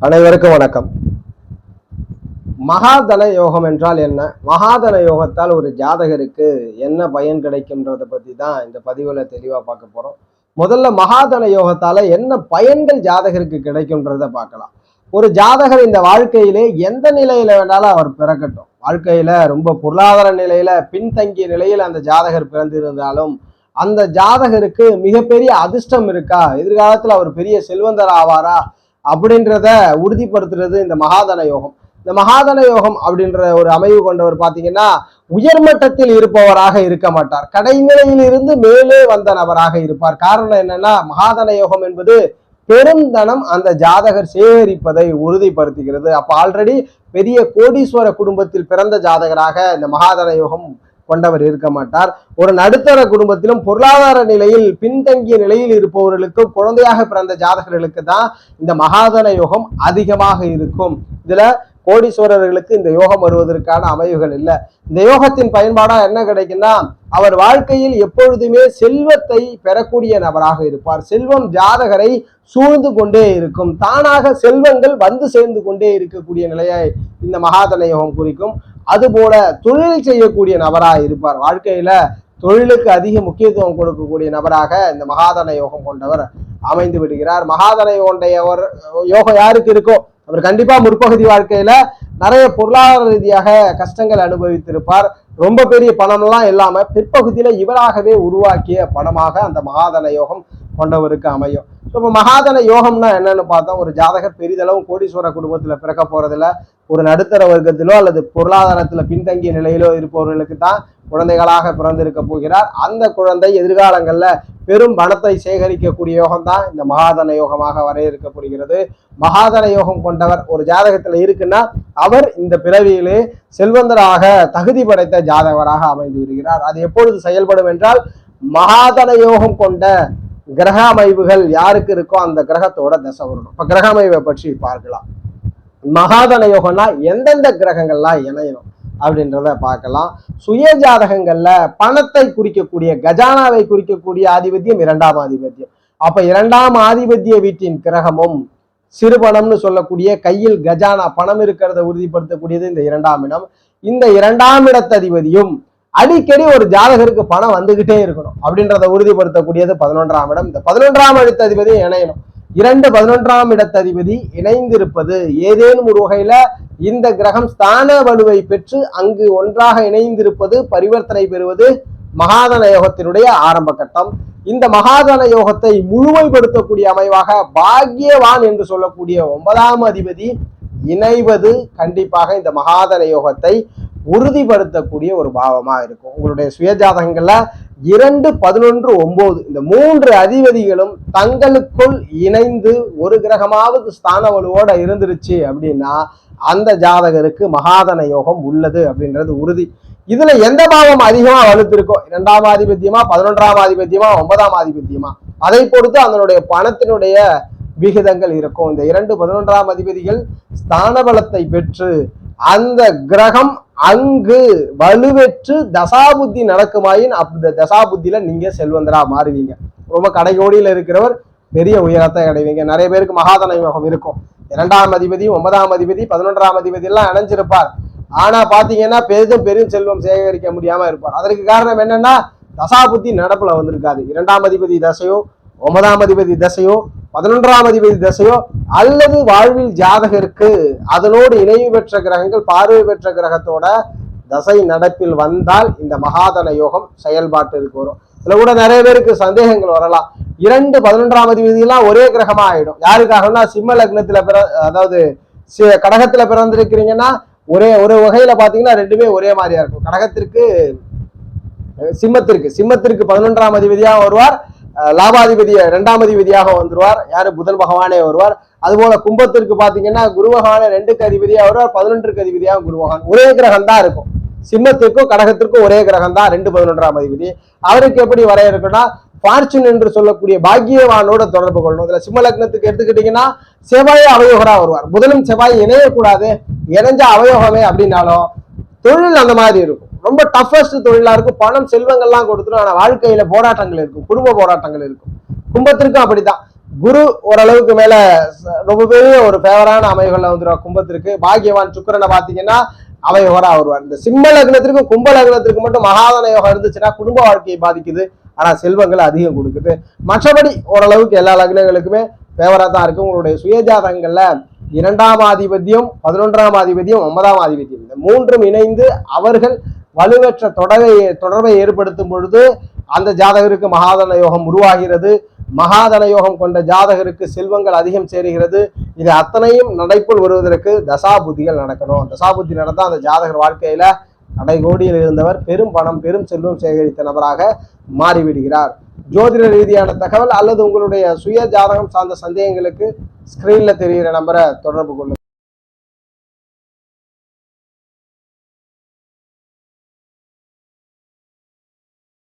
அனைவருக்கும் வணக்கம். மகாதன யோகம் என்றால் என்ன? மகாதன யோகத்தால் ஒரு ஜாதகருக்கு என்ன பயன் கிடைக்கும்ன்றத பத்தி தான் இந்த பதிவுல தெளிவா பார்க்க போறோம். முதல்ல மகாதன யோகத்தால என்ன பயன்கள் ஜாதகருக்கு கிடைக்கும்ன்றத பார்க்கலாம். ஒரு ஜாதகர் இந்த வாழ்க்கையிலே எந்த நிலையில வேணாலும் அவர் பிறக்கட்டும், வாழ்க்கையில ரொம்ப பொருளாதார நிலையில பின்தங்கிய நிலையில் அந்த ஜாதகர் பிறந்திருந்தாலும் அந்த ஜாதகருக்கு மிகப்பெரிய அதிர்ஷ்டம் இருக்கா, எதிர்காலத்துல அவர் பெரிய செல்வந்தர் ஆவாரா அப்படின்றத உறுதிப்படுத்துறது இந்த மகாதன யோகம். இந்த மகாதன யோகம் அப்படின்ற ஒரு அமைவு கொண்டவர் பாத்தீங்கன்னா உயர்மட்டத்தில் இருப்பவராக இருக்க மாட்டார், கடைநிலையில் இருந்து மேலே வந்த நபராக இருப்பார். காரணம் என்னன்னா, மகாதன யோகம் என்பது பெருந்தனம் அந்த ஜாதகர் சேகரிப்பதை உறுதிப்படுத்துகிறது. அப்ப ஆல்ரெடி பெரிய கோடீஸ்வர குடும்பத்தில் பிறந்த ஜாதகராக இந்த மகாதன யோகம் கொண்டவர் இருக்க மாட்டார். ஒரு நடுத்தர குடும்பத்திலும் பொருளாதார நிலையில் பின்தங்கிய நிலையில் இருப்பவர்களுக்கும் குழந்தையாக பிறந்த ஜாதகர்களுக்கு தான் இந்த மகாதன யோகம் அதிகமாக இருக்கும். இதுல கோடீஸ்வரர்களுக்கு இந்த யோகம் வருவதற்கான அமைவுகள் இல்லை. இந்த யோகத்தின் பயன்பாடா என்ன கிடைக்குன்னா, அவர் வாழ்க்கையில் எப்பொழுதுமே செல்வத்தை பெறக்கூடிய நபராக இருப்பார். செல்வம் ஜாதகரை சூழ்ந்து கொண்டே இருக்கும், தானாக செல்வங்கள் வந்து சேர்ந்து கொண்டே இருக்கக்கூடிய நிலையை இந்த மகாதன யோகம் குறிக்கும். அதுபோல தொழில் செய்யக்கூடிய நபராக இருப்பார். வாழ்க்கையில தொழிலுக்கு அதிக முக்கியத்துவம் கொடுக்கக்கூடிய நபராக இந்த மகாதன யோகம் கொண்டவர் அமைந்து விடுகிறார். மகாதன யோகம் யாருக்கு இருக்கோ அவர் கண்டிப்பா முற்பகுதி வாழ்க்கையில நிறைய பொருளாதார ரீதியாக கஷ்டங்கள் அனுபவித்திருப்பார். ரொம்ப பெரிய பணம்லாம் இல்லாம பிற்பகுதியில இவராகவே உருவாக்கிய பணமாக அந்த மகாதன யோகம் கொண்டவருக்கு அமையும். இப்போ மகாதன யோகம்னா என்னன்னு பார்த்தோம், ஒரு ஜாதகர் பெரிதளவு கோடீஸ்வர குடும்பத்துல பிறக்க போறதுல ஒரு நடுத்தர வர்க்கத்திலோ அல்லது பொருளாதாரத்துல பின்தங்கிய நிலையிலோ இருப்பவர்களுக்கு தான் குழந்தைகளாக பிறந்திருக்க போகிறார். அந்த குழந்தை எதிர்காலங்கள்ல பெரும் பணத்தை சேகரிக்கக்கூடிய யோகம் தான் இந்த மகாதன யோகமாக வரையறுக்கப்படுகிறது. மகாதன யோகம் கொண்டவர் ஒரு ஜாதகத்துல இருக்குன்னா அவர் இந்த பிறவியிலே செல்வந்தராக தகுதி படைத்த ஜாதகராக அமைந்து விடுகிறார். அது எப்பொழுது செயல்படும் என்றால், மகாதன யோகம் கொண்ட கிரக அமைவுகள் யாருக்கு இருக்கோ அந்த கிரகத்தோட தசை வரணும். இப்ப கிரக அமைவை பற்றி பார்க்கலாம். மகாதன யோகம்னா எந்தெந்த கிரகங்கள்லாம் இணையணும் அப்படின்றத பார்க்கலாம். சுய ஜாதகங்கள்ல பணத்தை குறிக்கக்கூடிய கஜானாவை குறிக்கக்கூடிய ஆதிபத்தியம் இரண்டாம் ஆதிபத்தியம். அப்ப இரண்டாம் ஆதிபத்திய வீட்டின் கிரகமும் சிறுபணம்னு சொல்லக்கூடிய கையில் கஜானா பணம் இருக்கிறத உறுதிப்படுத்தக்கூடியது இந்த இரண்டாம் இடம். இந்த இரண்டாம் இடத்ததிபதியும் அடிக்கடி ஒரு ஜாதகருக்கு பணம் வந்துகிட்டே இருக்கணும் அப்படின்றத உறுதிப்படுத்தக்கூடியது 11ஆம் இடம். இந்த 11ஆம் இடத்ததிபதி இணையணும். 11ஆம் இடத்ததிபதி இணைந்திருப்பது ஏதேனும் ஒரு வகையில இந்த கிரகம் ஸ்தான வலுவை பெற்று அங்கு ஒன்றாக இணைந்திருப்பது பரிவர்த்தனை பெறுவது மகாதன யோகத்தினுடைய ஆரம்ப கட்டம். இந்த மகாதன யோகத்தை முழுமைப்படுத்தக்கூடிய அமைவாக பாக்யவான் என்று சொல்லக்கூடிய 9ஆம் அதிபதி இணைவது கண்டிப்பாக இந்த மகாதன யோகத்தை உறுதிப்படுத்தக்கூடிய ஒரு பாவமா இருக்கும். உங்களுடைய சுயஜாதகங்கள்ல 2, 11, 9 இந்த 3 அதிபதிகளும் தங்களுக்குள் இணைந்து ஒரு கிரகமாவது ஸ்தான வலுவோட இருந்துருச்சு அப்படின்னா அந்த ஜாதகருக்கு மகாதன யோகம் உள்ளது அப்படின்றது உறுதி. இதுல எந்த பாவம் அதிகமா வலுத்திருக்கோ, 2ஆம் ஆதிபத்தியமா 11ஆம் ஆதிபத்தியமா 9ஆம் ஆதிபத்தியமா அதை பொறுத்து அதனுடைய பணத்தினுடைய விகிதங்கள் இருக்கும். இந்த 2, 11ஆம் அதிபதிகள் ஸ்தான பலத்தை பெற்று அந்த கிரகம் அங்கு வலுவெற்று தசாபுத்தி நடக்குமாயின் அந்த தசாபுத்தியில நீங்க செல்வந்தரா மாறுவீங்க. ரொம்ப கடைகோடியில இருக்கிறவர் பெரிய உயரத்தை அடைவீங்க. நிறைய பேருக்கு மகாதன யோகம் இருக்கும். 2ஆம் அதிபதி 9ஆம் அதிபதி 11ஆம் அதிபதி எல்லாம் இணைஞ்சிருப்பார். ஆனா பாத்தீங்கன்னா பெரும் செல்வம் சேகரிக்க முடியாம இருப்பார். அதற்கு காரணம் என்னன்னா, தசாபுத்தி நடப்புல வந்திருக்காது. 2ஆம் அதிபதி தசையோ 9ஆம் அதிபதி தசையோ 11ஆம் அதிபதி தசையோ அல்லது வாழ்வில் ஜாதகருக்கு அதனோடு இணைவு பெற்ற கிரகங்கள் பார்வை பெற்ற கிரகத்தோட தசை நடப்பில் வந்தால் இந்த மகாதன யோகம் செயல்பாட்டிற்கு வரும். இதுல கூட நிறைய பேருக்கு சந்தேகங்கள் வரலாம். 2, 11ஆம் அதிபதி எல்லாம் ஒரே கிரகமா ஆயிடும். யாருக்காகனா, சிம்ம லக்னத்துல அதாவது கடகத்துல பிறந்திருக்கிறீங்கன்னா ஒரு வகையில பாத்தீங்கன்னா ரெண்டுமே ஒரே மாதிரியா இருக்கும். கடகத்திற்கு சிம்மத்திற்கு 11ஆம் அதிபதியா வருவார், லாபாதிபதி 2ஆம் அதிபதியாக வந்துருவார். யாரு? புதன் பகவானே வருவார். அதுபோல கும்பத்திற்கு பாத்தீங்கன்னா குரு பகவானே 2க்கு அதிபதியா வருவார், 11க்கு அதிபதியாக குரு பகவான். ஒரே கிரகம் தான் இருக்கும். சிம்மத்திற்கும் கடகத்திற்கும் ஒரே கிரகம் தான் 2, 11ஆம் அதிபதி. அவருக்கு எப்படி வரையறுக்குன்னா, பார்ச்சுன் என்று சொல்லக்கூடிய பாக்கியவானோட தொடர்பு கொள்ளணும். இதுல சிம்ம லக்னத்துக்கு எடுத்துக்கிட்டீங்கன்னா செவ்வாயே அவயோகரா வருவார். புதனும் செவ்வாய் இணையக்கூடாது, இணைஞ்ச அவயோகமே அப்படின்னாலும் தொழில் அந்த மாதிரி இருக்கும். ரொம்ப டஃபஸ்ட் தொழிலா இருக்கும். பணம் செல்வங்கள்லாம் கொடுத்துரும், ஆனா வாழ்க்கையில போராட்டங்கள் இருக்கும், குடும்ப போராட்டங்கள் இருக்கும். கும்பத்திற்கும் அப்படித்தான். குரு ஓரளவுக்கு மேல ரொம்ப பெரிய ஒரு ஃபேவரான அமைவுகள்ல வந்துடும். கும்பத்திற்கு பாக்கியவான் சுக்கிரனை பாத்தீங்கன்னா அமைவரா வருவார். இந்த சிம்ம லக்னத்திற்கும் கும்ப லக்னத்திற்கு மட்டும் மகாதன யோகம் இருந்துச்சுன்னா குடும்ப வாழ்க்கையை பாதிக்குது, ஆனா செல்வங்கள் அதிகம் கொடுக்குது. மற்றபடி ஓரளவுக்கு எல்லா லக்னங்களுக்குமே ஃபேவரா தான் இருக்கு. உங்களுடைய சுயஜாதகங்கள்ல 2ஆம் ஆதிபத்தியம், 11ஆம் ஆதிபத்தியம், 9ஆம் ஆதிபத்தியம் இந்த மூன்றும் இணைந்து அவர்கள் வலுவற்ற தொடர்பை ஏற்படுத்தும் பொழுது அந்த ஜாதகருக்கு மகாதன யோகம் உருவாகிறது. மகாதன யோகம் கொண்ட ஜாதகருக்கு செல்வங்கள் அதிகம் சேருகிறது. இது அத்தனையும் நடைப்புள் வருவதற்கு தசாபுத்திகள் நடக்கணும். தசாபுத்தி நடந்தா அந்த ஜாதகர் வாழ்க்கையில கடைகோடியில் இருந்தவர் பெரும் பணம் பெரும் செல்வம் சேகரித்த நபராக மாறிவிடுகிறார். ஜோதிட ரீதியான தகவல் அல்லது உங்களுடைய சுய ஜாதகம் சார்ந்த சந்தேகங்களுக்கு ஸ்கிரீன்ல தெரிகிற நம்பரை தொடர்பு கொள்ளுங்க.